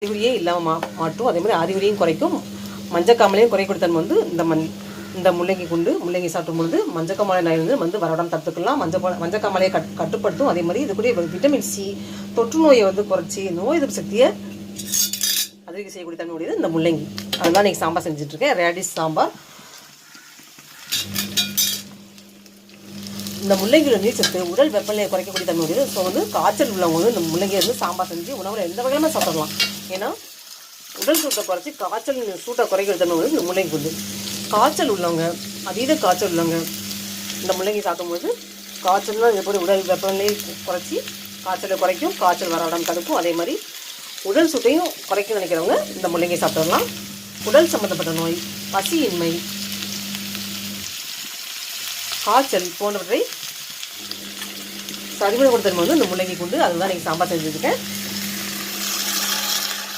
அறிகுறியே இல்லாமல் மாட்டும். அதே மாதிரி அறிகுறியும் குறைக்கும். மஞ்சக்காமலையும் குறைக்கூடிய தன்மை வந்து இந்த முள்ளங்கி சாப்பிடும் பொழுது மஞ்சக்காமலை நோய் வந்து வரவிடாமல் தடுத்துக்கலாம். மஞ்சக்காமலையை கட்டுப்படுத்தும். அதே மாதிரி இது கூட விட்டமின் சி தொற்று நோயை வந்து குறைச்சி நோய் எதிர்ப்பு சக்தியை அதிகரிக்க செய்யக்கூடிய தன்மை உடையது இந்த முள்ளங்கி. அதெல்லாம் இன்றைக்கி சாம்பார் செஞ்சுட்ருக்கேன். ரேடிஷ் சாம்பார். இந்த முள்ளங்கியில் நீர் சத்து உடல் வெப்பநிலையை குறைக்கக்கூடிய தன்மை உடையது. ஸோ வந்து காய்ச்சல் உள்ளவங்க வந்து இந்த முள்ளங்கியை வந்து சாம்பார் செஞ்சு உணவில் எந்த வகையிலுமே சாப்பிடலாம். ஏன்னா உடல் சூட்டை குறைச்சி காய்ச்சல் சூட்டை குறைக்கிற தன்மை வந்து இந்த முள்ளங்கி உண்டு. காய்ச்சல் உள்ளவங்க, அதீத காய்ச்சல் உள்ளவங்க இந்த முள்ளங்கி சாப்பிடும்போது காய்ச்சல்னால் எப்படி உடல் வெப்பநிலையை குறைச்சி காய்ச்சலை குறைக்கும், காய்ச்சல் வரவிடாமல் தடுக்கும். அதே மாதிரி உடல் சூட்டையும் குறைக்க நினைக்கிறவங்க இந்த முள்ளங்கி சாப்பிடலாம். உடல் சம்மந்தப்பட்ட நோய், பசியின்மை, காய்ச்சல் போன்றவற்றை சரிபட கொடுத்தன்மை வந்து இந்த முள்ளங்கி கொண்டு அதுதான் நீங்கள் சாம்பார் செஞ்சுருக்கேன்.